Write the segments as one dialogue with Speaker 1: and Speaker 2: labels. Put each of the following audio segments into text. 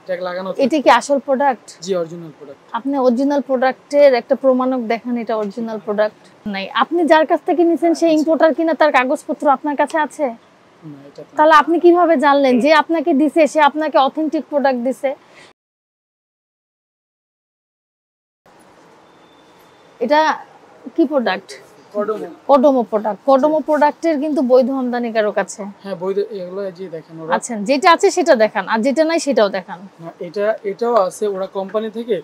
Speaker 1: Tag লাগানো।
Speaker 2: এটা কি আসল প্রোডাক্ট?
Speaker 1: জি, অরিজিনাল প্রোডাক্ট।
Speaker 2: আপনি অরিজিনাল প্রোডাক্টের একটা প্রমাণক দেখান, এটা অরিজিনাল প্রোডাক্ট নাই। আপনি যার কাছ থেকে নিছেন সেই ইম্পোর্টার কিনা তার কাগজপত্র আপনার কাছে আছে?
Speaker 1: না, এটা তো।
Speaker 2: তাহলে আপনি কিভাবে জানলেন যে আপনাকে দিছে সে আপনাকে অথেন্টিক প্রোডাক্ট দিছে? এটা কি প্রোডাক্ট? Kodomo product. কোডোমো প্রোডাক্টের কিন্তু বৈধ আমদানিকারক আছে।
Speaker 1: হ্যাঁ, বৈধ। এগুলো যে দেখেন ওরা।
Speaker 2: আচ্ছা, যেটা আছে সেটা দেখান, আর যেটা নাই সেটাও দেখান।
Speaker 1: না, এটাও আছে। ওরা কোম্পানি থেকে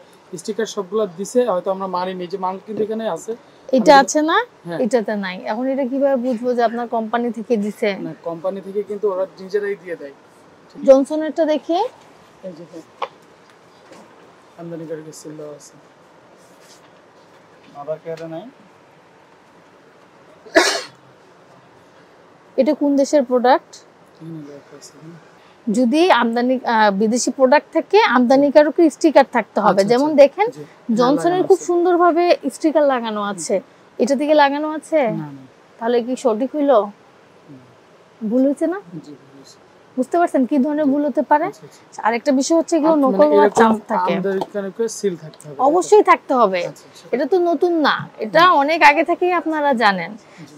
Speaker 1: স্টিকার সবগুলো দিছে, হয়তো আমরা মানিনি। যে মাল কিন্তু এখানে আছে।
Speaker 2: এটা আছে না? এটাতে নাই। এখন এটা কিভাবে বুঝবো যে আপনার কোম্পানি থেকে দিছে?
Speaker 1: না, কোম্পানি থেকে কিন্তু ওরা নিজেরাই দিয়ে দেয়।
Speaker 2: জনসনেরটা দেখি।
Speaker 1: এই যে আমদানিকারকের সিল দেওয়া আছে। আবার কেটে নাই।
Speaker 2: এটা কোন দেশের প্রোডাক্ট? যদি আমদানি বিদেশি প্রোডাক্ট থেকে আমদানিকারকের স্টিকার থাকতে হবে। যেমন দেখেন জনসনের খুব সুন্দরভাবে স্টিকার লাগানো আছে। এটা থেকে লাগানো আছে? তাহলে কি সঠিক হইলো? ভুল হয়েছে না? বুঝতে পারছেন কি ধরনের ভুল হতে পারে? আরেকটা বিষয় হচ্ছে এগুলো নকল হওয়ার চান্স থাকে।
Speaker 1: আমদানিকারকের সিল থাকতে হবে।
Speaker 2: অবশ্যই থাকতে হবে। এটা তো নতুন না, এটা অনেক আগে থেকেই আপনারা জানেন।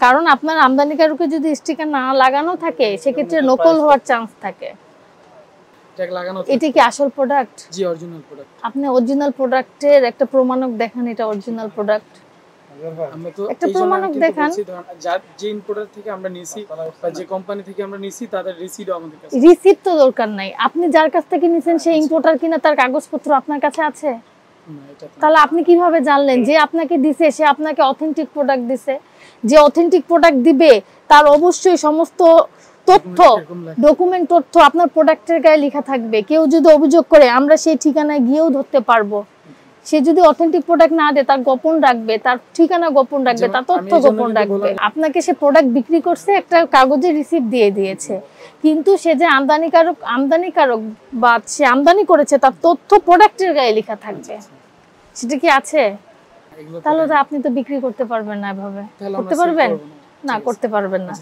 Speaker 2: কারণ আপনার আমদানিকারকে যদি স্টিকার না লাগানো থাকে সেক্ষেত্রে নকল হওয়ার চান্স থাকে।
Speaker 1: ট্যাগ লাগানো।
Speaker 2: এটা কি আসল প্রোডাক্ট?
Speaker 1: জি, অরিজিনাল প্রোডাক্ট।
Speaker 2: আপনি অরিজিনাল প্রোডাক্টের একটা প্রমাণক দেখান, এটা অরিজিনাল প্রোডাক্ট।
Speaker 1: আমরা তো
Speaker 2: একটা প্রমাণক দেখান।
Speaker 1: যে ইম্পোর্টার থেকে আমরা নিছি বা যে কোম্পানি থেকে আমরা নিছি তাদের রিসিটও আমাদের কাছে।
Speaker 2: রিসিট তো দরকার নাই। আপনি যার কাছ থেকে নিছেন সেই ইম্পোর্টার কিনা তার কাগজপত্র আপনার কাছে আছে?
Speaker 1: না, এটা তো।
Speaker 2: তাহলে আপনি কিভাবে জানলেন যে আপনাকে দিছে সে আপনাকে অথেন্টিক প্রোডাক্ট দিছে? যে অথেন্টিক প্রোডাক্ট দিবে তার অবশ্যই সমস্ত তথ্য, ডকুমেন্ট তথ্য আপনার প্রোডাক্টের গায়ে লেখা থাকবে। কেউ যদি অভিযোগ করে আমরা সেই ঠিকানায় গিয়েও ধরতে পারবো। সে যদি অথেন্টিক প্রোডাক্ট না দেয় তার গোপন রাখবে, তার ঠিকানা গোপন রাখবে, তার তথ্য গোপন রাখবে। আপনাকে সে প্রোডাক্ট বিক্রি করছে, একটা কাগজে রিসিপ্ট দিয়ে দিয়েছে, কিন্তু সে যে আমদানিকারক বা সে আমদানি করেছে তার তথ্য প্রোডাক্টের গায়ে লেখা থাকবে। সেটা কি আছে? তাহলে তো আপনি তো বিক্রি করতে পারবেন না। এভাবে করতে পারবেন না? করতে পারবেন না।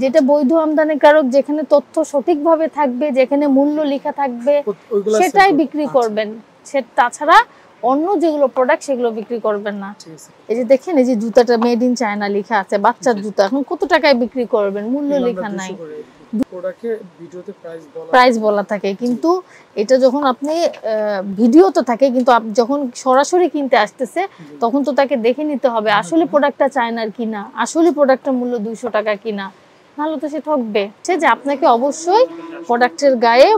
Speaker 2: যেটা বৈধ আমদানিকারক, যেখানে তথ্য সঠিকভাবে থাকবে, যেখানে মূল্য লেখা থাকবে, সেটাই বিক্রি করবেন। তাছাড়া অন্য যেগুলো প্রোডাক্ট সেগুলো বিক্রি করবেন না। এই যে দেখেন, এই যে জুতাটা মেড ইন চায়না লেখা আছে, বাচ্চার জুতা। এখন কত টাকায় বিক্রি করবেন? মূল্য লেখা নাই, প্রাইস বলা থাকে। কিন্তু এটা যখন আপনি ভিডিও তো থাকে, কিন্তু যখন সরাসরি কিনতে আসতেছে তখন তো তাকে দেখে নিতে হবে আসলে প্রোডাক্টটা চায়নার কিনা, আসলে প্রোডাক্টটার মূল্য 200 টাকা কিনা। নাহলে তো সে ঠকবে। সে যে আপনাকে অবশ্যই প্রোডাক্টের গায়ে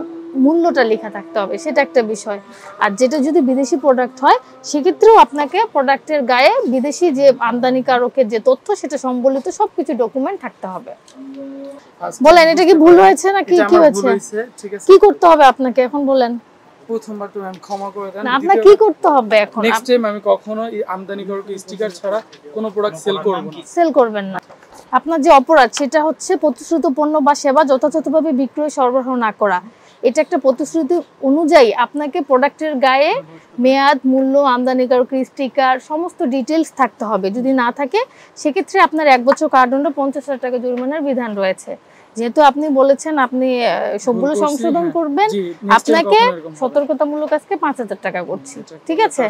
Speaker 2: মূল্যটা লেখা থাকতে হবে, সেটা একটা বিষয়। আর যেটা যদি বিদেশি প্রোডাক্ট হয় সেক্ষেত্রেও আপনাকে প্রোডাক্টের গায়ে বিদেশি যে আমদানিকারকের যে তথ্য সেটা সম্বলিত সবকিছু ডকুমেন্ট থাকতে হবে। বলেন, এটা কি ভুল হয়েছে না কি হয়েছে? কি করতে হবে আপনাকে এখন বলেন?
Speaker 1: প্রথমবার তো আমি ক্ষমা করে দেন।
Speaker 2: না, আপনাকে কি করতে হবে এখন?
Speaker 1: নেক্সট টাইম আমি কখনো আমদানিকারকের স্টিকার ছাড়া কোনো প্রোডাক্ট সেল
Speaker 2: করবেন না। আপনার যে অপরাধ সেটা হচ্ছে প্রতিশ্রুত পণ্য বা সেবা যথাযথভাবে বিক্রয় সরবরাহ না করা। এটা একটা প্রতিশ্রুতি অনুযায়ী আপনাকে প্রোডাক্টের গায়ে মেয়াদ, মূল্য, আমদানিকারকের স্টিকার সমস্ত ডিটেলস থাকতে হবে। যদি না থাকে সেক্ষেত্রে আপনার 1 বছর কারাদণ্ড, 50,000 টাকা জরিমানার বিধান রয়েছে। যেহেতু আপনি বলেছেন আপনি সবগুলো সংশোধন করবেন, আপনাকে সতর্কতামূলক আজকে 5,000 টাকা করছি। ঠিক আছে?